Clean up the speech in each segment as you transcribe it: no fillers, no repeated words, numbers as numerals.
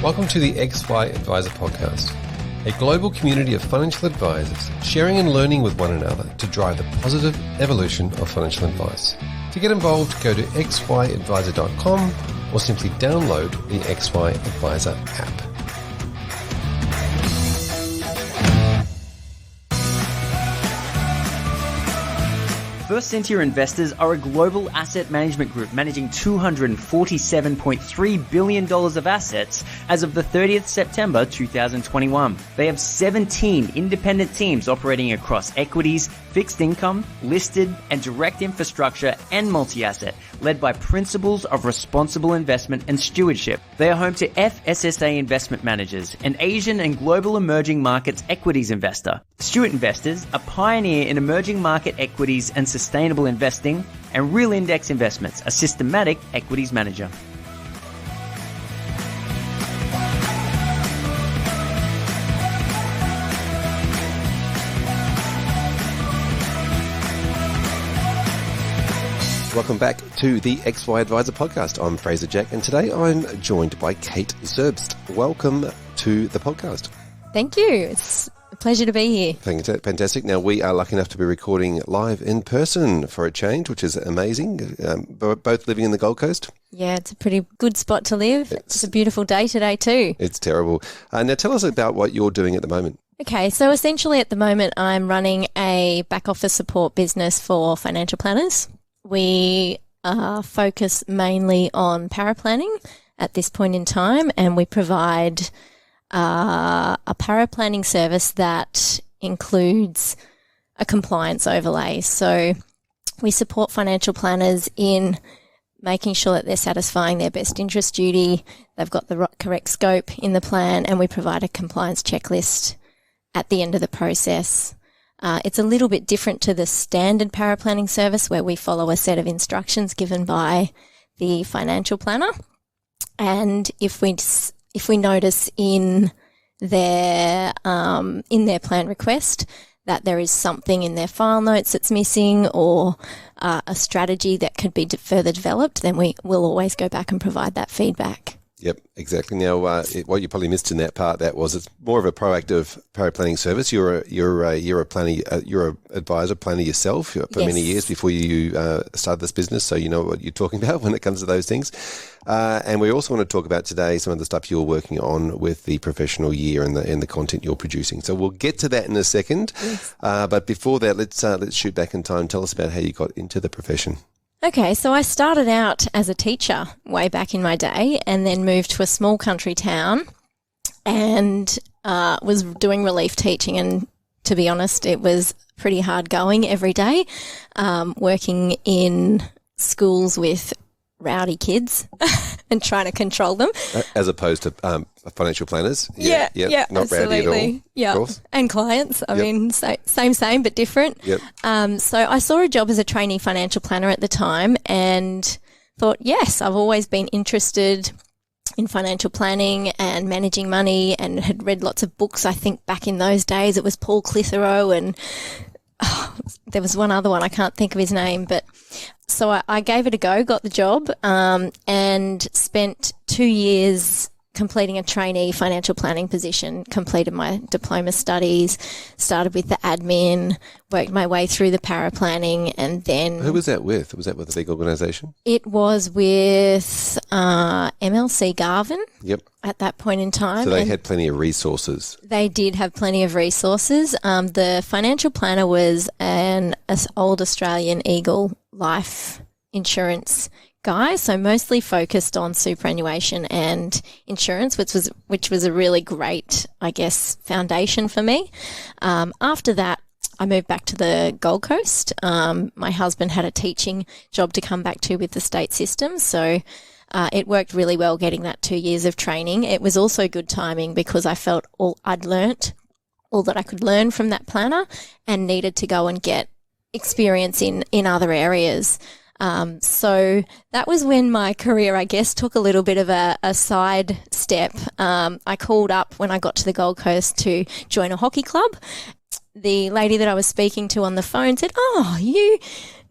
Welcome to the XY Advisor Podcast, a global community of financial advisors sharing and learning with one another to drive the positive evolution of financial advice. To get involved, go to xyadvisor.com or simply download the XY Advisor app. First Sentier Investors are a global asset management group managing $247.3 billion of assets as of the 30th September 2021. They have 17 independent teams operating across equities, fixed income, listed, and direct infrastructure and multi-asset, led by principles of responsible investment and stewardship. They are home to FSSA Investment Managers, an Asian and global emerging markets equities investor. Stewart Investors, a pioneer in emerging market equities and sustainable investing, and Real Index Investments, a systematic equities manager. Welcome back to the XY Advisor Podcast. I'm Fraser Jack, and today I'm joined by Kate Zerbst. Welcome to the podcast. Thank you. It's a pleasure to be here. Fantastic. Now, we are lucky enough to be recording live in person for a change, which is amazing. Both living in the Gold Coast. Yeah, it's a pretty good spot to live. It's a beautiful day today too. It's terrible. Now, tell us about what you're doing at the moment. Okay, so essentially at the moment I'm running a back office support business for financial planners. We focus mainly on paraplanning at this point in time, and we provide a paraplanning service that includes a compliance overlay. So we support financial planners in making sure that they're satisfying their best interest duty, they've got the correct scope in the plan, and we provide a compliance checklist at the end of the process. It's a little bit different to the standard paraplanning service where we follow a set of instructions given by the financial planner. And if we notice in their plan request that there is something in their file notes that's missing or a strategy that could be further developed, then we will always go back and provide that feedback. Yep, exactly. Now, what you probably missed in that part, that was it's more of a proactive paraplanning service. You're a planner, you're an advisor planner yourself for many years before you started this business, so you know what you're talking about when it comes to those things. And we also want to talk about today some of the stuff you're working on with the professional year and the content you're producing. So we'll get to that in a second. Yes. But before that, let's shoot back in time. Tell us about how you got into the profession. Okay, so I started out as a teacher way back in my day and then moved to a small country town and was doing relief teaching, and to be honest, it was pretty hard going every day, working in schools with rowdy kids and trying to control them. As opposed to financial planners? Yeah, not absolutely. Rowdy at all. Yeah, and clients. I mean, same but different. Yep. So I saw a job as a trainee financial planner at the time and thought, yes, I've always been interested in financial planning and managing money and had read lots of books. I think back in those days it was Paul Clitheroe and there was one other one, I can't think of his name, but so I gave it a go, got the job, and spent 2 years completing a trainee financial planning position, completed my diploma studies, started with the admin, worked my way through the paraplanning, and then... Who was that with? Was that with a big organisation? It was with MLC Garvin. Yep. At that point in time. So they had plenty of resources. They did have plenty of resources. The financial planner was an old Australian Eagle life insurance guy, so mostly focused on superannuation and insurance, which was a really great, I guess, foundation for me. After that, I moved back to the Gold Coast. My husband had a teaching job to come back to with the state system, so it worked really well getting that 2 years of training. It was also good timing because I felt I'd learnt all that I could learn from that planner and needed to go and get experience in other areas. So that was when my career, I guess, took a little bit of a side step. I called up when I got to the Gold Coast to join a hockey club. The lady that I was speaking to on the phone said,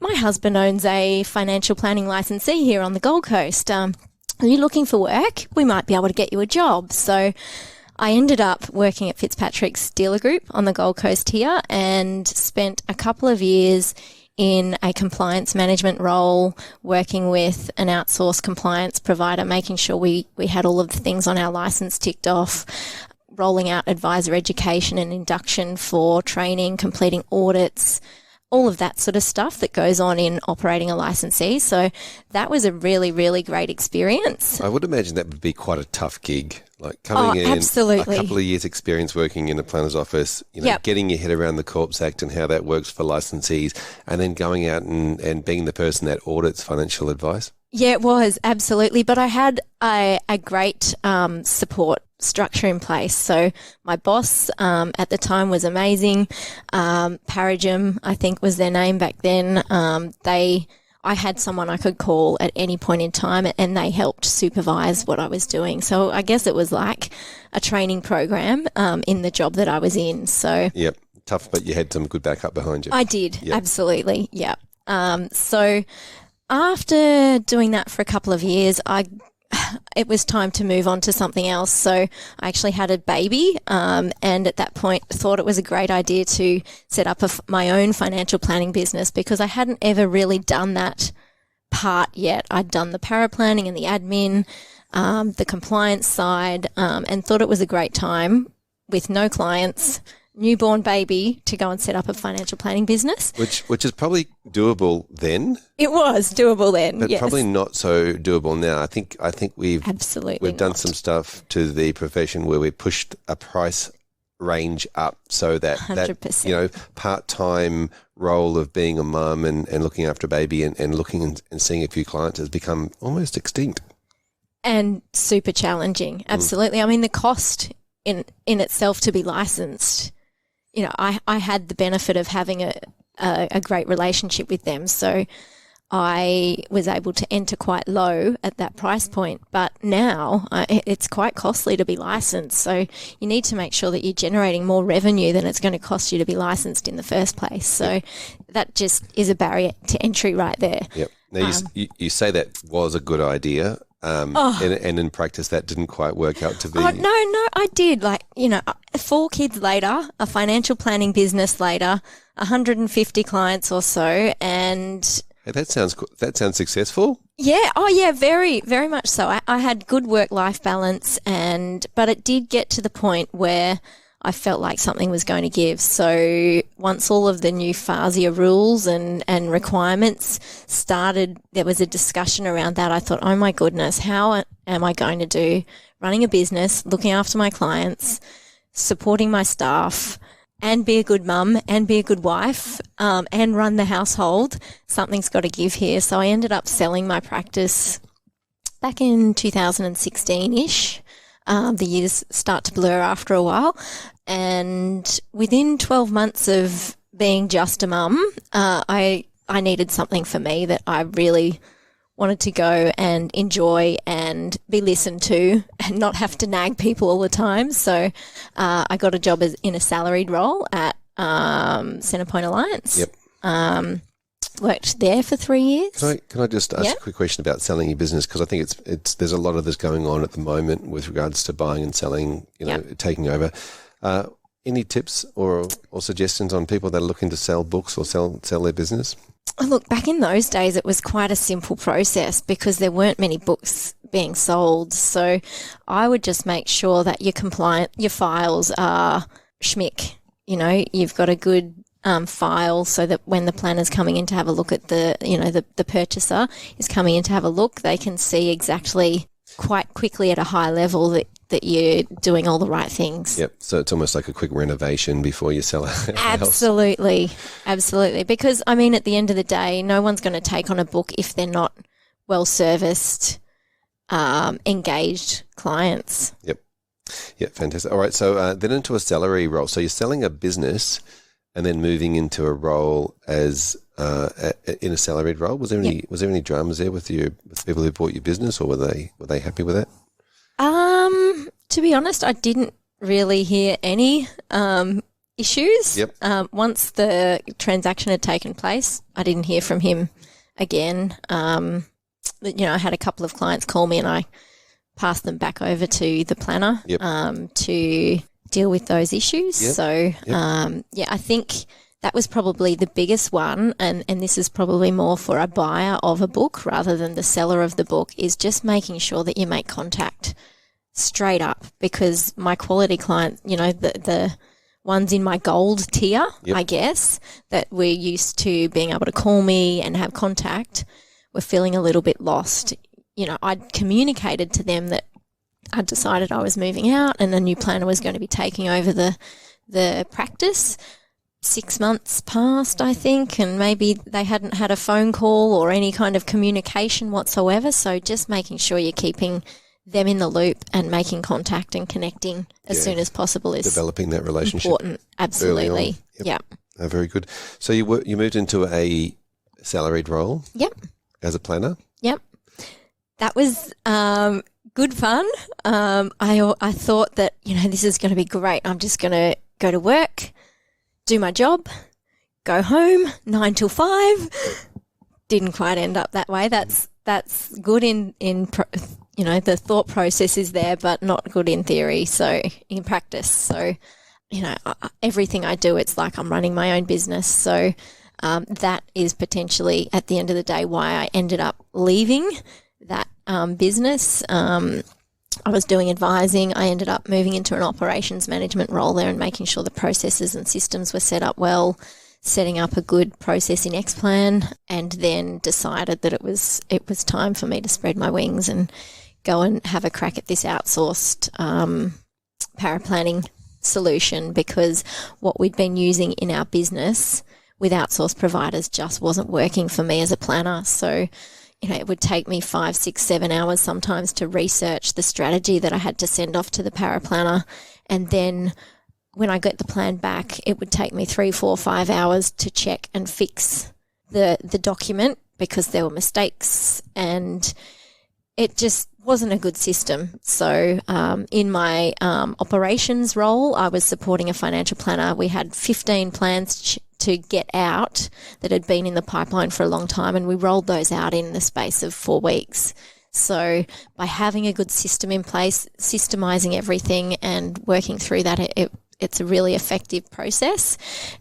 my husband owns a financial planning licensee here on the Gold Coast. are you looking for work? We might be able to get you a job. So I ended up working at Fitzpatrick's dealer group on the Gold Coast here and spent a couple of years in a compliance management role, working with an outsourced compliance provider, making sure we had all of the things on our license ticked off, rolling out advisor education and induction for training, completing audits, all of that sort of stuff that goes on in operating a licensee. So that was a really, really great experience. I would imagine that would be quite a tough gig. Like coming in, absolutely. a couple of years experience working in a planner's office, getting your head around the Corps Act and how that works for licensees, and then going out and being the person that audits financial advice. Yeah, it was, absolutely. But I had a great support structure in place. So my boss at the time was amazing. Paragem, I think was their name back then. I had someone I could call at any point in time, and they helped supervise what I was doing. So I guess it was like a training program in the job that I was in. So yep, tough, but you had some good backup behind you. I did, absolutely, yeah. So after doing that for a couple of years, it was time to move on to something else. So I actually had a baby, and at that point thought it was a great idea to set up my own financial planning business, because I hadn't ever really done that part yet. I'd done the paraplanning and the admin, the compliance side, and thought it was a great time with no clients, newborn baby, to go and set up a financial planning business. Which is probably doable then. It was doable then, but yes. Probably not so doable now. I think we've done some stuff to the profession where we pushed a price range up so that 100%. Part-time role of being a mum and looking after a baby and looking and seeing a few clients has become almost extinct. And super challenging, absolutely. I mean, the cost in itself to be licensed, I had the benefit of having a great relationship with them. So I was able to enter quite low at that price point. But now it's quite costly to be licensed. So you need to make sure that you're generating more revenue than it's going to cost you to be licensed in the first place. So that just is a barrier to entry right there. Yep. Now you say that was a good idea. And in practice, that didn't quite work out to be. Oh, no, I did. 4 kids later, a financial planning business later, 150 clients or so, and hey, that sounds successful. Yeah. Oh, yeah. Very, very much so. I had good work-life balance, but it did get to the point where I felt like something was going to give. So once all of the new FASIA rules and requirements started, there was a discussion around that. I thought, oh my goodness, how am I going to do running a business, looking after my clients, supporting my staff, and be a good mum and be a good wife, and run the household? Something's got to give here. So I ended up selling my practice back in 2016-ish. The years start to blur after a while. And within 12 months of being just a mum, I needed something for me that I really wanted to go and enjoy and be listened to and not have to nag people all the time. So I got a job in a salaried role at Centrepoint Alliance. Yep. Worked there for 3 years. Can I just ask a quick question about selling your business? Because I think there's a lot of this going on at the moment with regards to buying and selling, taking over. Any tips or suggestions on people that are looking to sell books or sell their business? Look, back in those days, it was quite a simple process because there weren't many books being sold. So I would just make sure that your files are schmick. You've got a good file so that when the planner's coming in to have a look at the purchaser is coming in to have a look, they can see exactly quite quickly at a high level that you're doing all the right things. Yep. So it's almost like a quick renovation before you sell a house. Absolutely. Because, at the end of the day, no one's going to take on a book if they're not well-serviced, engaged clients. Yep. Yeah, fantastic. All right, so then into a salary role. So you're selling a business and then moving into a role as in a salaried role. Was there any dramas there with people who bought your business, or were they happy with that? To be honest, I didn't really hear any issues. Yep. Once the transaction had taken place, I didn't hear from him again. I had a couple of clients call me and I passed them back over to the planner to deal with those issues. Yep. So, I think that was probably the biggest one, and this is probably more for a buyer of a book rather than the seller of the book, is just making sure that you make contact straight up, because my quality client, the ones in my gold tier, I guess, that we're used to being able to call me and have contact, were feeling a little bit lost. I'd communicated to them that I'd decided I was moving out and a new planner was going to be taking over the practice. 6 months passed, I think, and maybe they hadn't had a phone call or any kind of communication whatsoever. So just making sure you're keeping them in the loop and making contact and connecting as soon as possible is developing that relationship. Important, absolutely. Yep. Oh, very good. So you moved into a salaried role. Yep. As a planner. Yep. That was good fun. I thought that this is going to be great. I'm just going to go to work, do my job, go home 9 till 5. Didn't quite end up that way. That's good in the thought process is there, but not good in theory. So in practice, so everything I do, it's like I'm running my own business. So that is potentially at the end of the day why I ended up leaving that business. I was doing advising. I ended up moving into an operations management role there and making sure the processes and systems were set up well, setting up a good process in Xplan, and then decided that it was time for me to spread my wings and go and have a crack at this outsourced paraplanning solution, because what we'd been using in our business with outsourced providers just wasn't working for me as a planner. So it would take me 5, 6, 7 hours sometimes to research the strategy that I had to send off to the paraplanner. And then when I get the plan back, it would take me 3, 4, 5 hours to check and fix the document because there were mistakes, and it just wasn't a good system. So in my operations role, I was supporting a financial planner. We had 15 plans to get out that had been in the pipeline for a long time, and we rolled those out in the space of 4 weeks. So by having a good system in place, systemizing everything and working through that, it's a really effective process.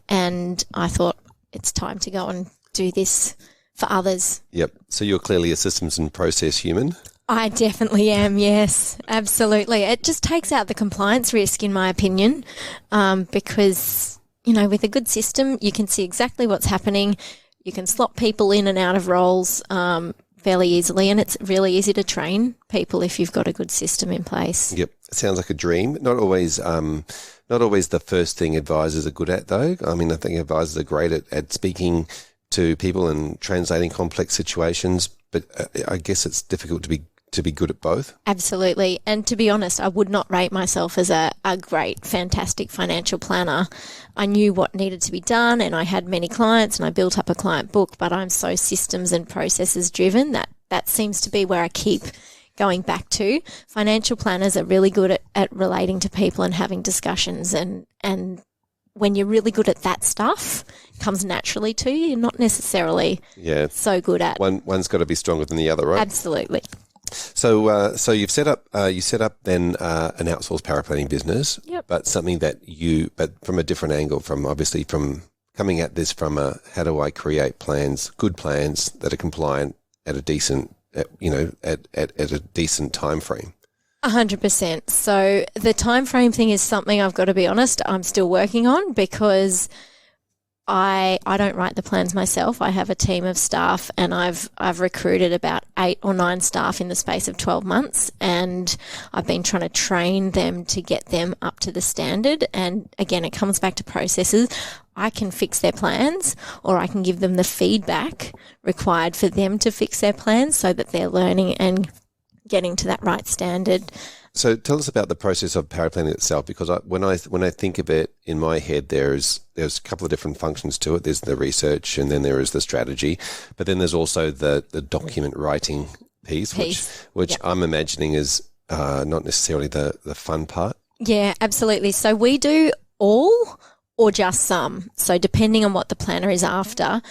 And I thought it's time to go and do this for others. Yep. So you're clearly a systems and process human. I definitely am, yes, absolutely. It just takes out the compliance risk, in my opinion, because with a good system, you can see exactly what's happening. You can slot people in and out of roles fairly easily, and it's really easy to train people if you've got a good system in place. Yep. It sounds like a dream. Not always the first thing advisors are good at, though. I mean, I think advisors are great at speaking to people and translating complex situations, but I guess it's difficult to be good at both. Absolutely. And to be honest, I would not rate myself as a great, fantastic financial planner. I knew what needed to be done, and I had many clients and I built up a client book, but I'm so systems and processes driven that seems to be where I keep going back to. Financial planners are really good at relating to people and having discussions, and when you're really good at that stuff, it comes naturally to you. You're not necessarily so good at. One's got to be stronger than the other, right? Absolutely. So you've set up then an outsourced paraplanning business, but something but from a different angle, from coming at this from how do I create good plans that are compliant at a decent, at a decent time frame. 100%. So the time frame thing is something I've got to be honest, I'm still working on, because I don't write the plans myself. I have a team of staff, and I've recruited about 8 or 9 staff in the space of 12 months, and I've been trying to train them to get them up to the standard. And again, it comes back to processes. I can fix their plans, or I can give them the feedback required for them to fix their plans so that they're learning and getting to that right standard. So tell us about the process of paraplanning itself, because when I think of it in my head, there's a couple of different functions to it. There's the research, and then there is the strategy, but then there's also the document writing piece. which I'm imagining is not necessarily the fun part. Yeah, absolutely. So we do all or just some. So depending on what the planner is after,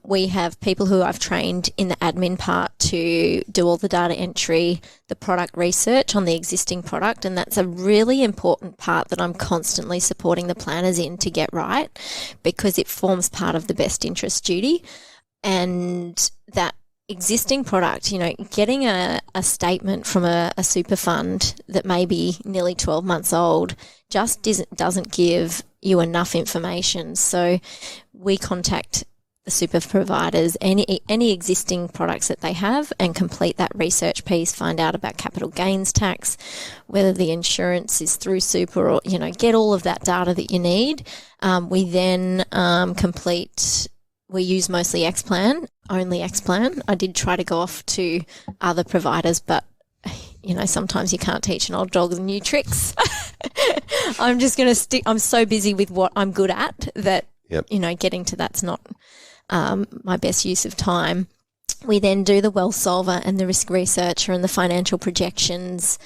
we have people who I've trained in the admin part to do all the data entry, the product research on the existing product, and that's a really important part that I'm constantly supporting the planners in to get right, because it forms part of the best interest duty. And that existing product, getting a statement from a super fund that may be nearly 12 months old just doesn't give you enough information. So we contact the super providers, any existing products that they have, and complete that research piece, find out about capital gains tax, whether the insurance is through super, or, get all of that data that you need. We then we use mostly Xplan, only Xplan. I did try to go off to other providers, but sometimes you can't teach an old dog new tricks. I'm just going to I'm so busy with what I'm good at that, getting to that's not my best use of time. We then do the wealth solver and the risk researcher and the financial projections,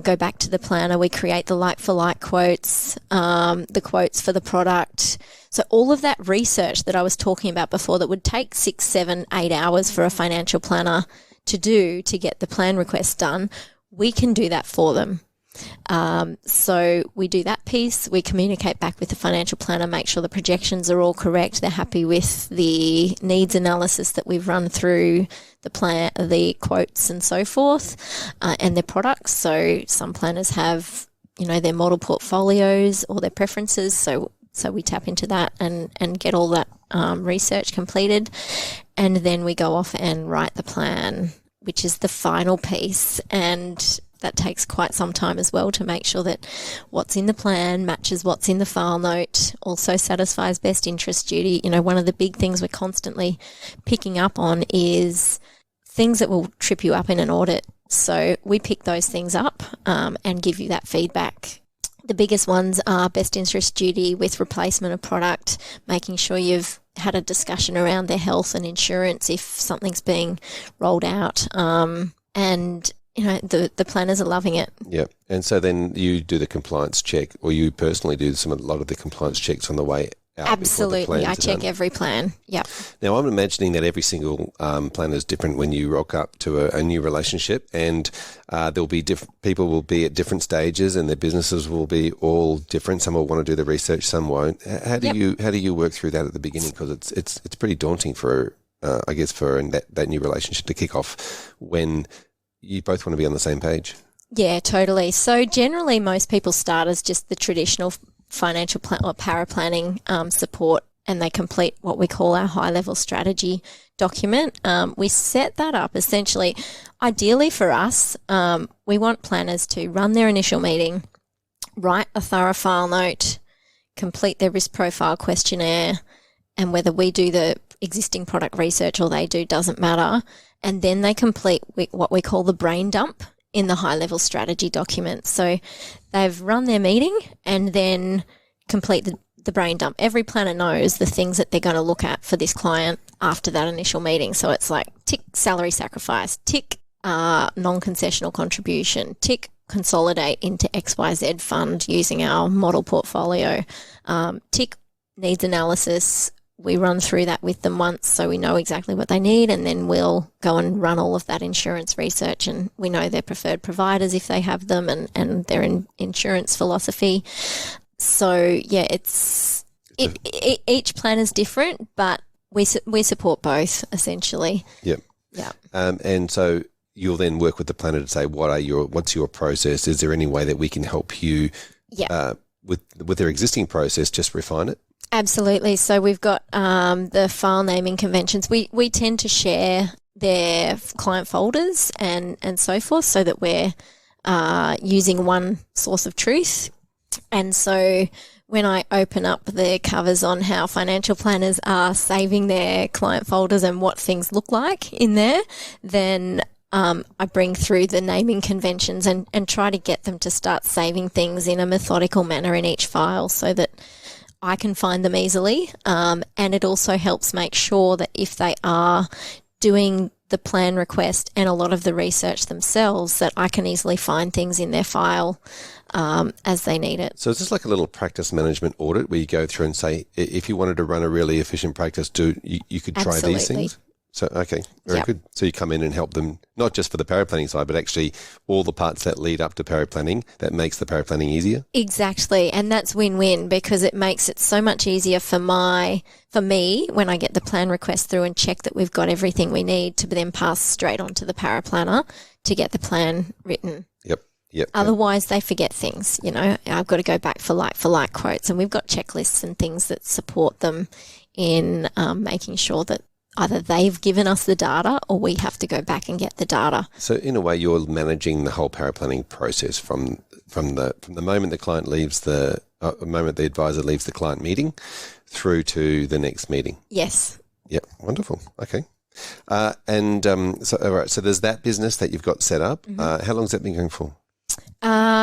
go back to the planner. We create the like-for-like quotes, the quotes for the product. So all of that research that I was talking about before that would take 6, 7, 8 hours for a financial planner to do to get the plan request done, we can do that for them. So we do that piece. We communicate back with the financial planner, make sure the projections are all correct. They're happy with the needs analysis that we've run through the plan, the quotes and so forth, and their products. So some planners have, their model portfolios or their preferences. So we tap into that and get all that research completed. And then we go off and write the plan, which is the final piece. And that takes quite some time as well to make sure that what's in the plan matches what's in the file note, also satisfies best interest duty. One of the big things we're constantly picking up on is things that will trip you up in an audit. So we pick those things up and give you that feedback. The biggest ones are best interest duty with replacement of product, making sure you've had a discussion around their health and insurance if something's being rolled out. And the planners are loving it. Yeah. And so then you do the compliance check, or you personally do a lot of the compliance checks on the way out. Absolutely. I check every plan. Yep. Now, I'm imagining that every single planner is different when you rock up to a new relationship, and there'll be people will be at different stages, and their businesses will be all different. Some will want to do the research, some won't. How do you work through that at the beginning? Because it's pretty daunting for that new relationship to kick off when you both want to be on the same page. Yeah, totally. So generally most people start as just the traditional financial plan or paraplanning support, and they complete what we call our high-level strategy document. We set that up essentially, ideally for us, we want planners to run their initial meeting, write a thorough file note, complete their risk profile questionnaire, and whether we do the existing product research or they do doesn't matter. And then they complete what we call the brain dump in the high-level strategy document. So they've run their meeting and then complete the brain dump. Every planner knows the things that they're going to look at for this client after that initial meeting. So it's like tick salary sacrifice, tick non-concessional contribution, tick consolidate into XYZ fund using our model portfolio, tick needs analysis. We run through that with them once so we know exactly what they need, and then we'll go and run all of that insurance research, and we know their preferred providers if they have them and their insurance philosophy. So, yeah, each plan is different, but we support both essentially. Yep. Yeah. And so you'll then work with the planner to say what's your process? Is there any way that we can help you with their existing process, just refine it? Absolutely. So we've got the file naming conventions. We tend to share their client folders and so forth so that we're using one source of truth. And so when I open up the covers on how financial planners are saving their client folders and what things look like in there, then I bring through the naming conventions and try to get them to start saving things in a methodical manner in each file so that I can find them easily, and it also helps make sure that if they are doing the plan request and a lot of the research themselves, that I can easily find things in their file as they need it. So is this like a little practice management audit where you go through and say, if you wanted to run a really efficient practice, you could try Absolutely. these things? So, okay, very good. So you come in and help them, not just for the paraplanning side, but actually all the parts that lead up to paraplanning that makes the paraplanning easier? Exactly, and that's win-win, because it makes it so much easier for me when I get the plan request through and check that we've got everything we need to then pass straight on to the paraplanner to get the plan written. Yep. Otherwise, they forget things. I've got to go back for like quotes, and we've got checklists and things that support them in making sure that either they've given us the data or we have to go back and get the data. So in a way, you're managing the whole paraplanning process from the moment the client leaves the moment the advisor leaves the client meeting through to the next meeting. Yes. Yep. Wonderful. Okay. So all right. So there's that business that you've got set up. How long has that been going for?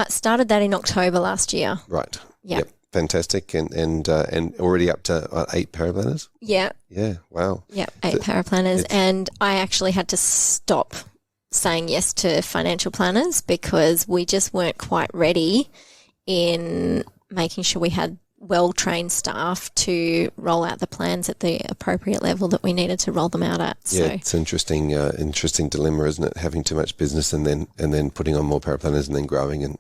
Started that in October last year. Right. Yep. Fantastic. And already up to 8 paraplanners? Yeah. Yeah. Wow. Yeah, 8 paraplanners. And I actually had to stop saying yes to financial planners because we just weren't quite ready in making sure we had well-trained staff to roll out the plans at the appropriate level that we needed to roll them out at. Yeah, it's an interesting dilemma, isn't it? Having too much business and then putting on more paraplanners and then growing and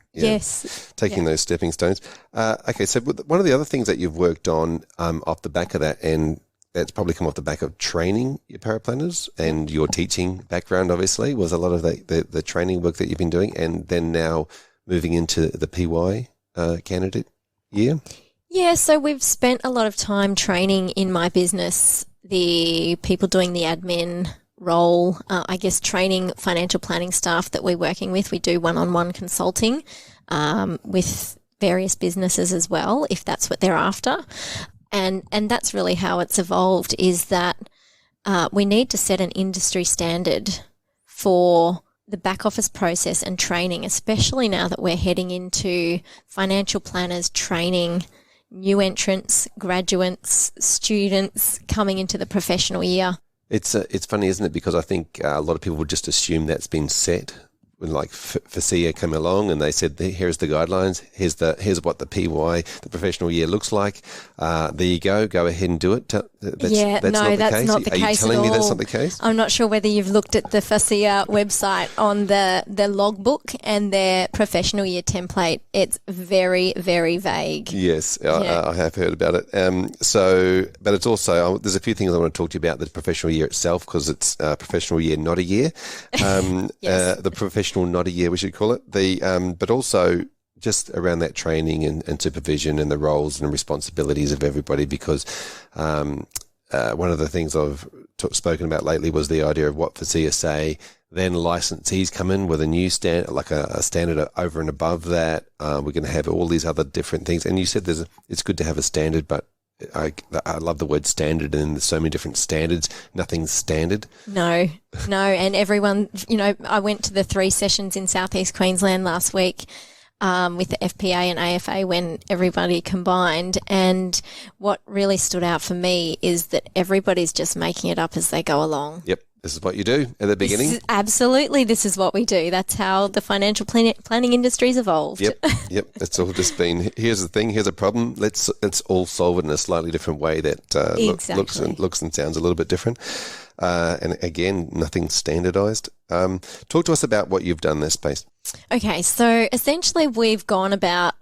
taking those stepping stones. Okay, so one of the other things that you've worked on off the back of that, and that's probably come off the back of training your paraplanners and your teaching background, obviously, was a lot of the training work that you've been doing, and then now moving into the PY candidate year. Yeah, so we've spent a lot of time training in my business, the people doing the admin role, training financial planning staff that we're working with. We do one-on-one consulting with various businesses as well, if that's what they're after. And that's really how it's evolved, is that we need to set an industry standard for the back office process and training, especially now that we're heading into financial planners training new entrants, graduates, students coming into the professional year. It's funny, isn't it? Because I think a lot of people would just assume that's been set. When like FASEA came along and they said, here's the guidelines, here's what the PY, the professional year looks like. There you go ahead and do it. That's not the case. Are you telling me that's not the case? I'm not sure whether you've looked at the FASEA website on the logbook and their professional year template. It's very, very vague. Yes, I have heard about it. But it's also, there's a few things I want to talk to you about the professional year itself, because it's professional year, not a year. Yes. The professional not a year, we should call it. But also just around that training and supervision and the roles and responsibilities of everybody, because one of the things I've spoken about lately was the idea of what FASEA say. Then licensees come in with a new standard, like a standard over and above that. We're going to have all these other different things. And you said it's good to have a standard, but I love the word standard, and there's so many different standards. Nothing's standard. No. And everyone, I went to the 3 sessions in Southeast Queensland last week with the FPA and AFA when everybody combined. And what really stood out for me is that everybody's just making it up as they go along. Yep. This is what you do at the beginning. This is what we do. That's how the financial planning industry's evolved. Yep. It's all just been, here's the thing, here's a problem. Let's all solve it in a slightly different way that looks and sounds a little bit different. And again, nothing standardized. Talk to us about what you've done in this space. Okay, so essentially we've gone about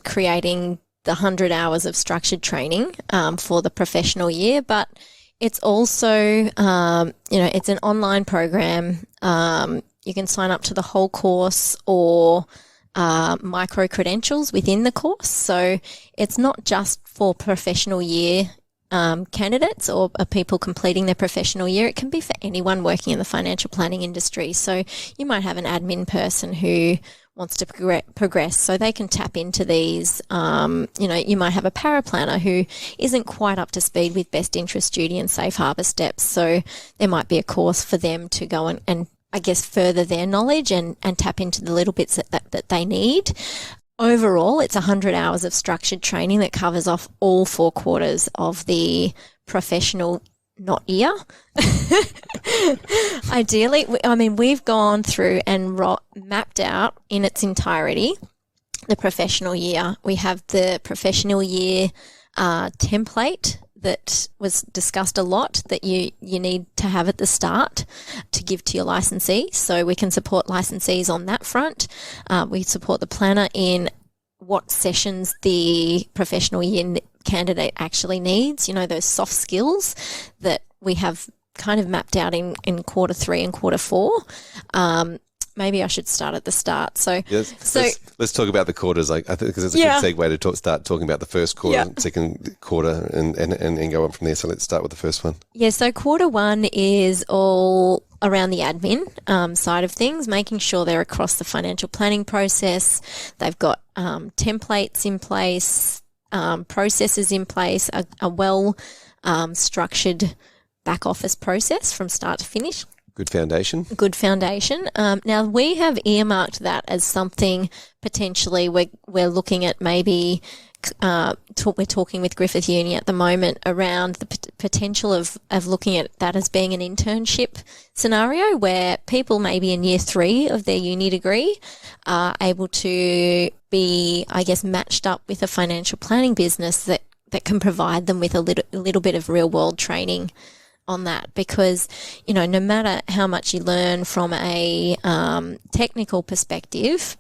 creating the 100 hours of structured training for the professional year, but it's also, it's an online program. You can sign up to the whole course or micro credentials within the course. So it's not just for professional year candidates or people completing their professional year. It can be for anyone working in the financial planning industry. So you might have an admin person who wants to progress, so they can tap into these. You might have a paraplanner who isn't quite up to speed with best interest duty and safe harbour steps. So there might be a course for them to go and I guess further their knowledge and tap into the little bits that they need. Overall, it's 100 hours of structured training that covers off all 4 quarters of the professional not year. Ideally, we've gone through and mapped out in its entirety the professional year. We have the professional year template that was discussed a lot that you need to have at the start to give to your licensee. So we can support licensees on that front. We support the planner in what sessions the professional year candidate actually needs, those soft skills that we have kind of mapped out in quarter 3 and quarter 4. Maybe I should start at the start. Let's talk about the quarters. I think because it's a good segue to start talking about the first quarter, second quarter, and go on from there. So let's start with the first one. Yeah. So quarter 1 is all around the admin side of things, making sure they're across the financial planning process. They've got templates in place, processes in place, a well structured back office process from start to finish. Good foundation. Now, we have earmarked that as something potentially we're looking at maybe we're talking with Griffith Uni at the moment around the potential of looking at that as being an internship scenario where people maybe in year 3 of their uni degree are able to be, I guess, matched up with a financial planning business that can provide them with a little bit of real world training on that, because no matter how much you learn from a technical perspective,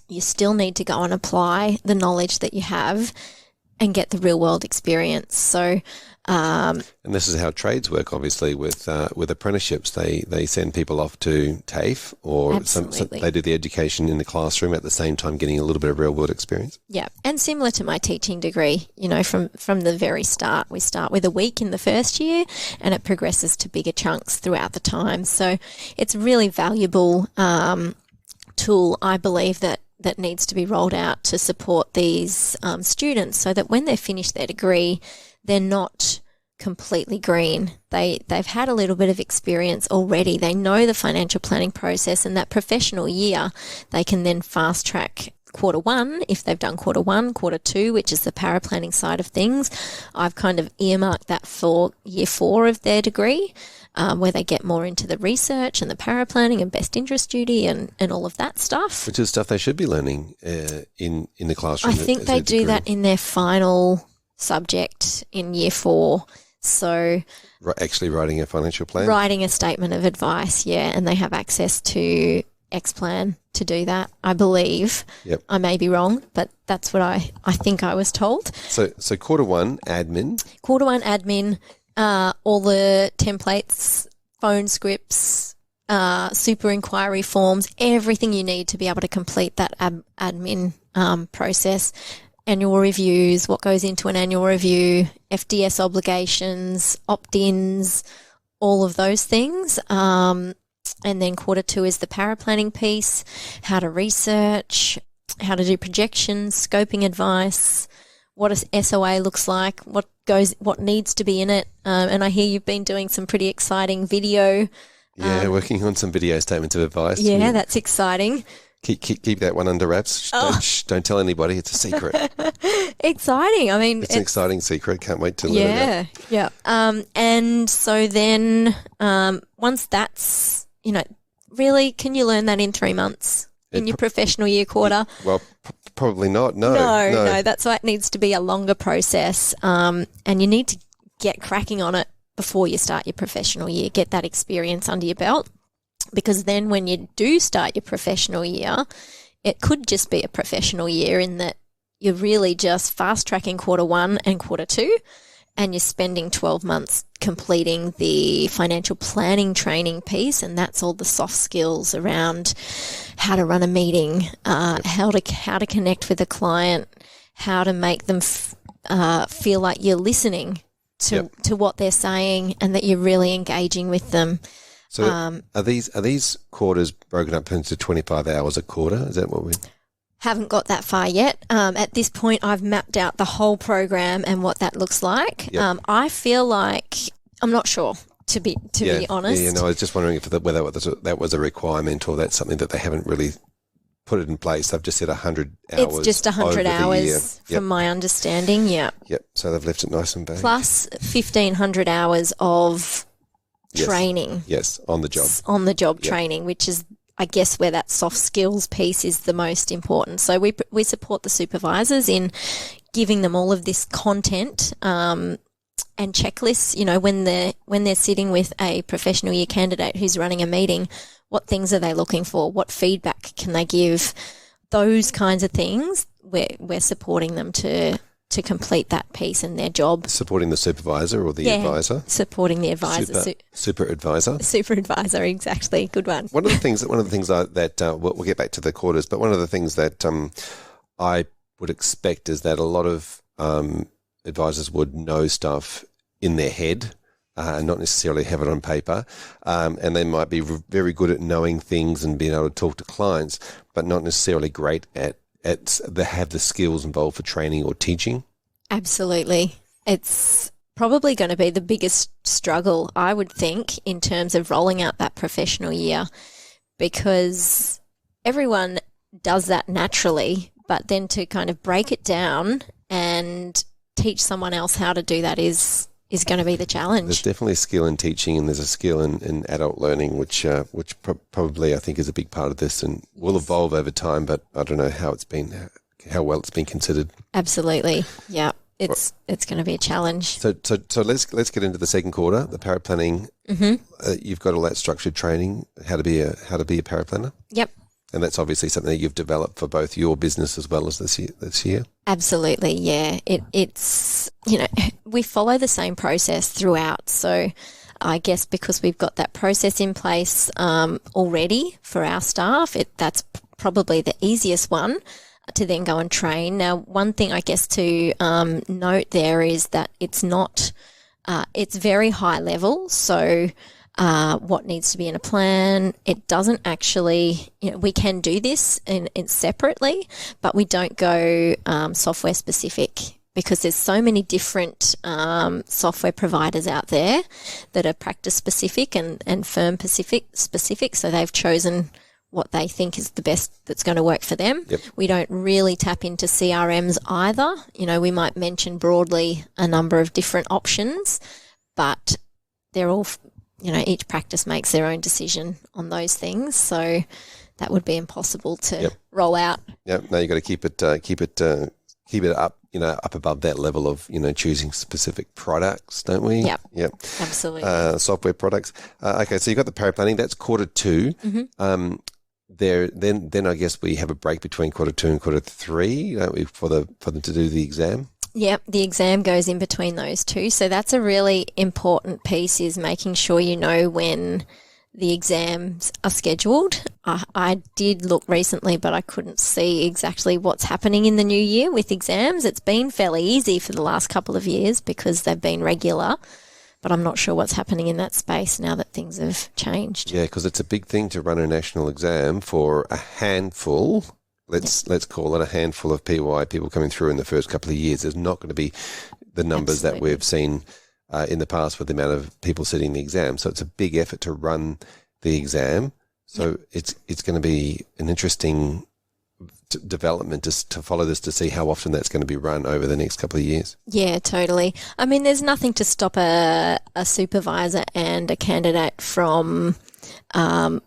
you still need to go and apply the knowledge that you have and get the real world experience. So and this is how trades work, obviously, with apprenticeships. They send people off to TAFE or they do the education in the classroom at the same time getting a little bit of real world experience. Yeah, and similar to my teaching degree, from the very start, we start with a week in the first year and it progresses to bigger chunks throughout the time. So it's a really valuable tool, I believe, that needs to be rolled out to support these students so that when they finish their degree, they're not completely green. They've had a little bit of experience already. They know the financial planning process, and that professional year, they can then fast track quarter 1 if they've done quarter 1, quarter 2, which is the paraplanning side of things. I've kind of earmarked that for year 4 of their degree, where they get more into the research and the paraplanning and best interest duty and all of that stuff. Which is stuff they should be learning in the classroom. I think they do that in their final subject in year 4. So actually writing a financial plan? Writing a statement of advice, and they have access to Xplan to do that, I believe. Yep. I may be wrong, but that's what I think I was told. So quarter 1 admin. Quarter 1 admin, all the templates, phone scripts, super inquiry forms, everything you need to be able to complete that admin process. Annual reviews, what goes into an annual review, FDS obligations, opt-ins, all of those things. And then quarter 2 is the paraplanning piece, how to research, how to do projections, scoping advice, what a SOA looks like, what needs to be in it. And I hear you've been doing some pretty exciting video. Yeah, working on some video statements of advice. Yeah, that's exciting. Keep that one under wraps. Don't tell anybody. It's a secret. Exciting. I mean, it's an exciting secret. Can't wait to learn it. Yeah. And so then once that's, really, can you learn that in 3 months in your professional year quarter? Well, probably not. No. That's why it needs to be a longer process. And you need to get cracking on it before you start your professional year. Get that experience under your belt. Because then when you do start your professional year, it could just be a professional year in that you're really just fast-tracking quarter 1 and quarter 2, and you're spending 12 months completing the financial planning training piece, and that's all the soft skills around how to run a meeting, how to connect with a client, how to make them feel like you're listening to what they're saying and that you're really engaging with them. So are these quarters broken up into 25 hours a quarter? Is that what we... Haven't got that far yet. At this point, I've mapped out the whole program and what that looks like. Yep. I feel like I'm not sure, to be honest. Yeah, no, I was just wondering whether that was a requirement or that's something that they haven't really put it in place. They've just said 100 hours. It's just 100 hours from my understanding, Yep, so they've left it nice and vague. Plus 1,500 hours of training. Yes, on the job. On the job training, which is, I guess, where that soft skills piece is the most important. So we support the supervisors in giving them all of this content and checklists. You know, when they're sitting with a professional year candidate who's running a meeting, what things are they looking for? What feedback can they give? Those kinds of things. We're supporting them to complete that piece in their job. Supporting the supervisor or the advisor? Supporting the advisor. Super advisor? Super advisor, exactly. Good one. One of the things that we'll get back to the quarters, but one of the things that I would expect is that a lot of advisors would know stuff in their head and not necessarily have it on paper, and they might be very good at knowing things and being able to talk to clients, but not necessarily great at they have the skills involved for training or teaching. Absolutely. It's probably going to be the biggest struggle, I would think, in terms of rolling out that professional year, because everyone does that naturally, but then to kind of break it down and teach someone else how to do that is going to be the challenge. There's definitely a skill in teaching, and there's a skill in adult learning, which probably I think is a big part of this and will evolve over time. But I don't know how well it's been considered. Absolutely, yeah. It's going to be a challenge. So let's get into the second quarter, the paraplanning. Mm-hmm. You've got all that structured training, how to be a paraplanner. Yep. And that's obviously something that you've developed for both your business as well as this year. Absolutely, yeah. It's, we follow the same process throughout. So I guess because we've got that process in place already for our staff, that's probably the easiest one to then go and train. Now, one thing I guess to note there is that it's not, it's very high level. So what needs to be in a plan. It doesn't actually, we can do this in separately, but we don't go software specific because there's so many different software providers out there that are practice specific and firm specific. So they've chosen what they think is the best that's going to work for them. Yep. We don't really tap into CRMs either. We might mention broadly a number of different options, but they're all each practice makes their own decision on those things, so that would be impossible to roll out. Yeah, no, you got to keep it up, up above that level of choosing specific products, don't we? Yep, absolutely. Software products. Okay, so you got the paraplanning. That's quarter two. Mm-hmm. Then I guess we have a break between quarter two and quarter three, don't we, for them to do the exam. Yep, the exam goes in between those two. So that's a really important piece, is making sure you know when the exams are scheduled. I did look recently, but I couldn't see exactly what's happening in the new year with exams. It's been fairly easy for the last couple of years because they've been regular, but I'm not sure what's happening in that space now that things have changed. Yeah, because it's a big thing to run a national exam for a handful. Let's call it a handful of PY people coming through in the first couple of years. There's not going to be the numbers that we've seen in the past with the amount of people sitting the exam. So it's a big effort to run the exam. So it's going to be an interesting development to follow this, to see how often that's going to be run over the next couple of years. Yeah, totally. I mean, there's nothing to stop a supervisor and a candidate from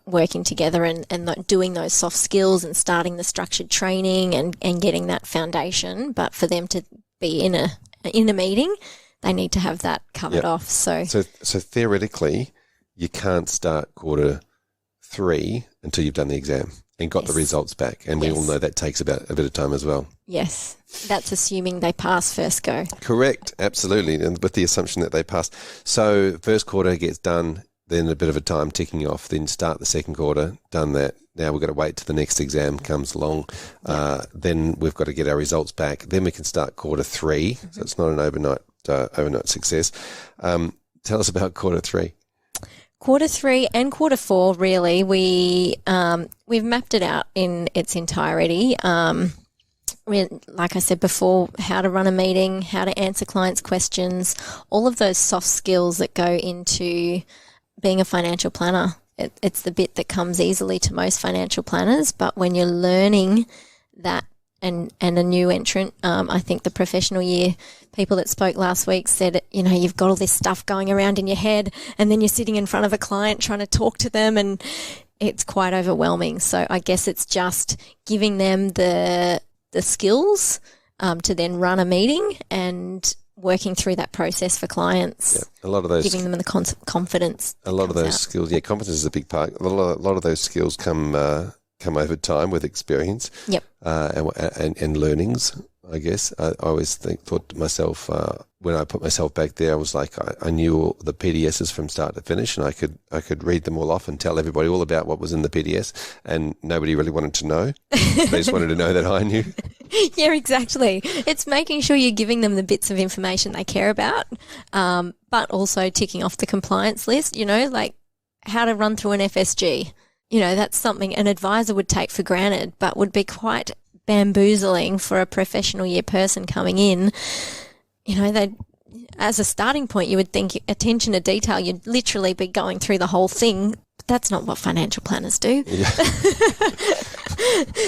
working together and doing those soft skills and starting the structured training and getting that foundation. But for them to be in a meeting, they need to have that covered off. So theoretically, you can't start quarter three until you've done the exam and got the results back. And we all know that takes about a bit of time as well. Yes. That's assuming they pass first go. Correct. Absolutely. And with the assumption that they pass. So first quarter gets done, then a bit of a time ticking off, then start the second quarter, done that. Now we've got to wait till the next exam comes along. Then we've got to get our results back. Then we can start quarter three. Mm-hmm. So it's not an overnight success. Tell us about quarter three. Quarter three and quarter four, really, we've mapped it out in its entirety. Like I said before, how to run a meeting, how to answer clients' questions, all of those soft skills that go into being a financial planner it's the bit that comes easily to most financial planners. But when you're learning that and a new entrant, I think the professional year people that spoke last week said, you've got all this stuff going around in your head, and then you're sitting in front of a client trying to talk to them, and it's quite overwhelming. So I guess it's just giving them the skills to then run a meeting and working through that process for clients. Yeah, a lot of those, giving them the confidence. A lot of those skills, confidence is a big part. A lot of those skills come over time with experience. Yep. And learnings, I guess. I always thought to myself, when I put myself back there, I was like, I knew all the PDSs from start to finish, and I could read them all off and tell everybody all about what was in the PDS, and nobody really wanted to know. They just wanted to know that I knew. Yeah, exactly. It's making sure you're giving them the bits of information they care about, but also ticking off the compliance list, like how to run through an FSG. That's something an advisor would take for granted, but would be quite bamboozling for a professional year person coming in. As a starting point, you would think attention to detail, you'd literally be going through the whole thing. But that's not what financial planners do. Yeah.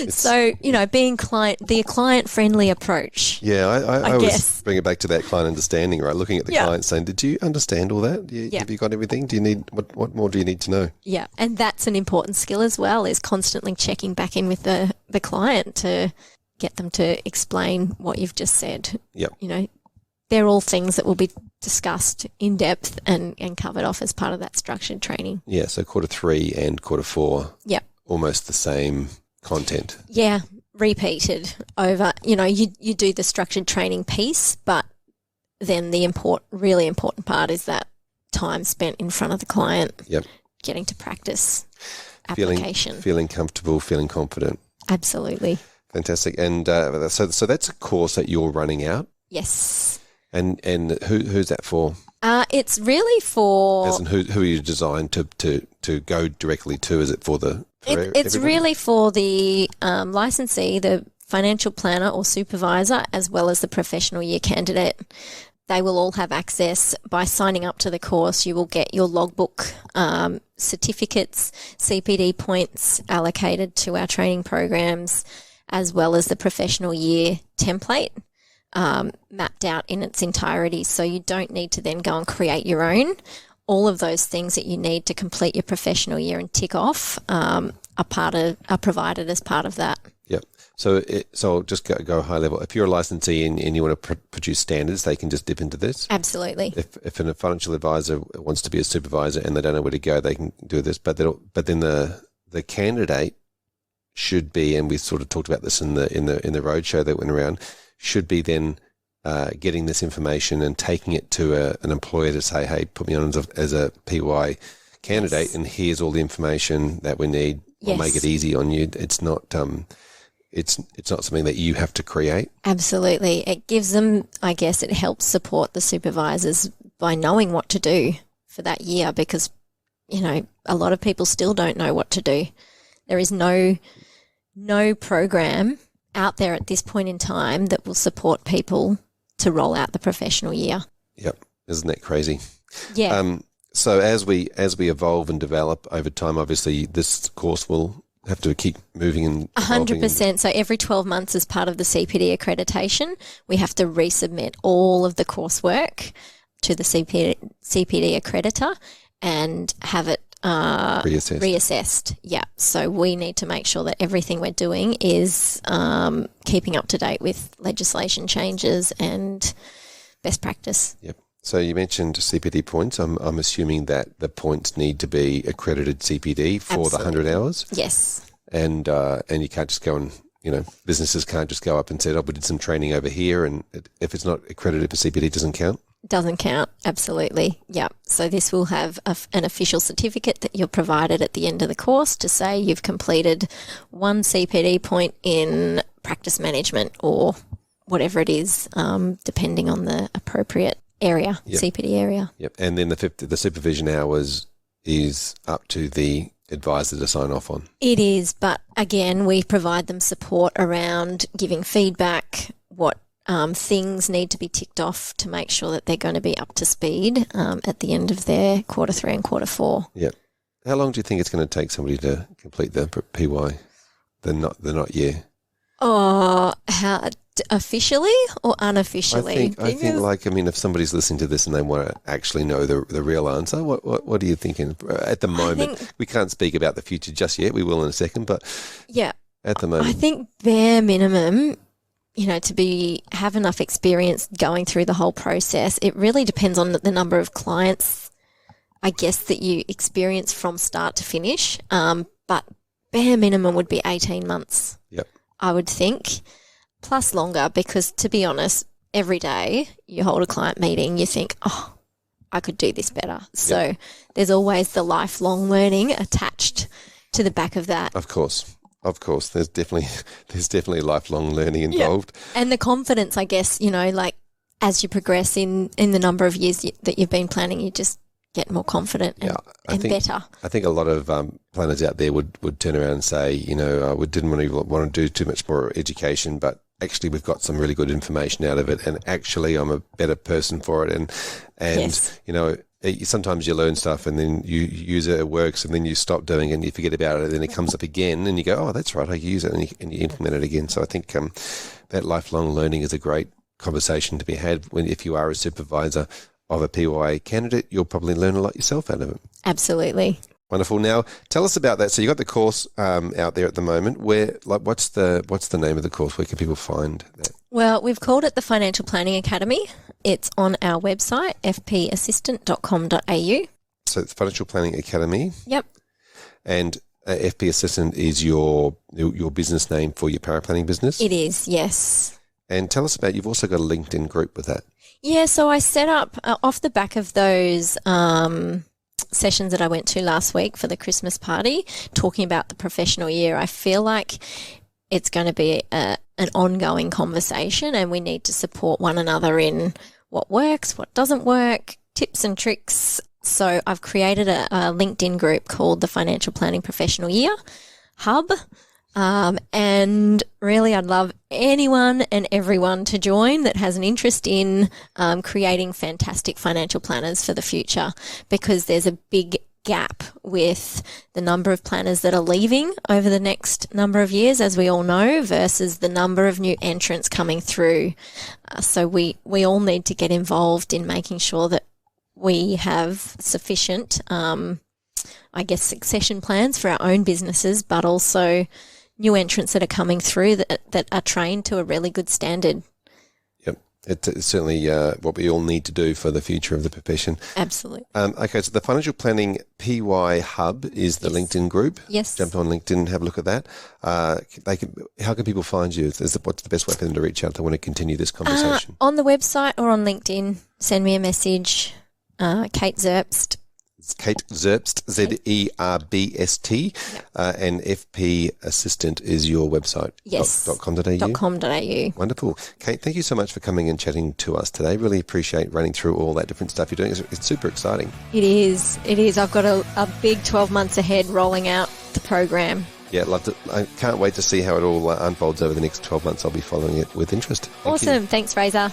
So, being the client-friendly approach. Yeah, I always bring it back to that client understanding, right? Looking at the client saying, did you understand all that? Have you got everything? Do you need, what more do you need to know? Yeah, and that's an important skill as well, is constantly checking back in with the client to get them to explain what you've just said. Yep. They're all things that will be discussed in depth and covered off as part of that structured training. Yeah, so quarter 3 and quarter 4. Yep. Almost the same content. Yeah, repeated over. You do the structured training piece, but then the really important part is that time spent in front of the client. Yep. Getting to practice application. Feeling comfortable, feeling confident. Absolutely. Fantastic. And so that's a course that you're running out? Yes. And who's that for? It's really for... As in who are you designed to go directly to? Is it for the... It's really for the licensee, the financial planner or supervisor, as well as the professional year candidate. They will all have access. By signing up to the course, you will get your logbook, certificates, CPD points allocated to our training programs, as well as the professional year template mapped out in its entirety. So you don't need to then go and create your own. All of those things that you need to complete your professional year and tick off are provided as part of that. Yep. So I'll just go high level. If you're a licensee and you want to produce standards, they can just dip into this? Absolutely. If a financial advisor wants to be a supervisor and they don't know where to go, they can do this. But then the candidate should be, and we sort of talked about this in the roadshow that went around, should be then getting this information and taking it to an employer to say, hey, put me on as a PY candidate, yes, and here's all the information that we need. Yes. We'll make it easy on you. It's not it's not something that you have to create. Absolutely. It gives them, I guess, it helps support the supervisors by knowing what to do for that year, because, a lot of people still don't know what to do. There is no program out there at this point in time that will support people to roll out the professional year. Yep. Isn't that crazy? Yeah. So as we evolve and develop over time, obviously this course will have to keep moving and 100%. So every 12 months, as part of the CPD accreditation, we have to resubmit all of the coursework to the CPD accreditor and have it reassessed. Yeah. So we need to make sure that everything we're doing is keeping up to date with legislation changes and best practice. Yep. So you mentioned CPD points. I'm assuming that the points need to be accredited CPD for Absolutely. The 100 hours. Yes. And you can't just go and, businesses can't just go up and say, oh, we did some training over here, and if it's not accredited for CPD, it doesn't count? Doesn't count. Absolutely. Yeah. So this will have an official certificate that you're provided at the end of the course to say you've completed one CPD point in practice management or whatever it is, depending on the appropriate area, yep. CPD area. Yep. And then the supervision hours is up to the advisor to sign off on. It is, but again, we provide them support around giving feedback, what things need to be ticked off to make sure that they're going to be up to speed at the end of their quarter 3 and quarter 4. Yep. How long do you think it's going to take somebody to complete the PY? The not year. Oh, how officially or unofficially? I think if somebody's listening to this and they want to actually know the real answer, what are you thinking at the moment? We can't speak about the future just yet. We will in a second, but yeah, at the moment, I think bare minimum, to have enough experience going through the whole process. It really depends on the number of clients, I guess, that you experience from start to finish. But bare minimum would be 18 months. Yep. I would think, plus longer, because to be honest, every day you hold a client meeting, you think, oh, I could do this better. So there's always the lifelong learning attached to the back of that. Of course. There's definitely lifelong learning involved. Yeah. And the confidence, I guess, as you progress in the number of years that you've been planning, you just get more confident and better. I think a lot of planners out there would turn around and say, we didn't want to do too much more education, but actually we've got some really good information out of it, and actually I'm a better person for it. And yes. Sometimes you learn stuff and then you use it works, and then you stop doing it and you forget about it, and then it comes up again and you go, oh, that's right, I use it, and you implement it again. So I think that lifelong learning is a great conversation to be had if you are a supervisor of a PY candidate. You'll probably learn a lot yourself out of it. Absolutely. Wonderful. Now, tell us about that. So you got the course out there at the moment. What's the name of the course? Where can people find that? Well, we've called it the Financial Planning Academy. It's on our website, fpassistant.com.au. So it's Financial Planning Academy. Yep. And FP Assistant is your business name for your paraplanning business? It is, yes. And tell us about, you've also got a LinkedIn group with that. Yeah, so I set up off the back of those sessions that I went to last week for the Christmas party, talking about the professional year. I feel like it's going to be an ongoing conversation, and we need to support one another in what works, what doesn't work, tips and tricks. So I've created a LinkedIn group called the Financial Planning Professional Year Hub. And really, I'd love anyone and everyone to join that has an interest in creating fantastic financial planners for the future, because there's a big gap with the number of planners that are leaving over the next number of years, as we all know, versus the number of new entrants coming through. So we all need to get involved in making sure that we have sufficient, succession plans for our own businesses, but also new entrants that are coming through that are trained to a really good standard. Yep. It's certainly what we all need to do for the future of the profession. Absolutely. Okay, so the Financial Planning PY Hub is the LinkedIn group. Yes. Jump on LinkedIn and have a look at that. How can people find you? What's the best way for them to reach out if they want to continue this conversation? On the website or on LinkedIn, send me a message. Kate Zerbst. It's Kate Zerbst, Zerbst, and FP Assistant is your website. Yes. .com.au. .com.au. Wonderful. Kate, thank you so much for coming and chatting to us today. Really appreciate running through all that different stuff you're doing. It's super exciting. It is. I've got a big 12 months ahead rolling out the program. Yeah, I can't wait to see how it all unfolds over the next 12 months. I'll be following it with interest. Awesome. Thanks, Fraser.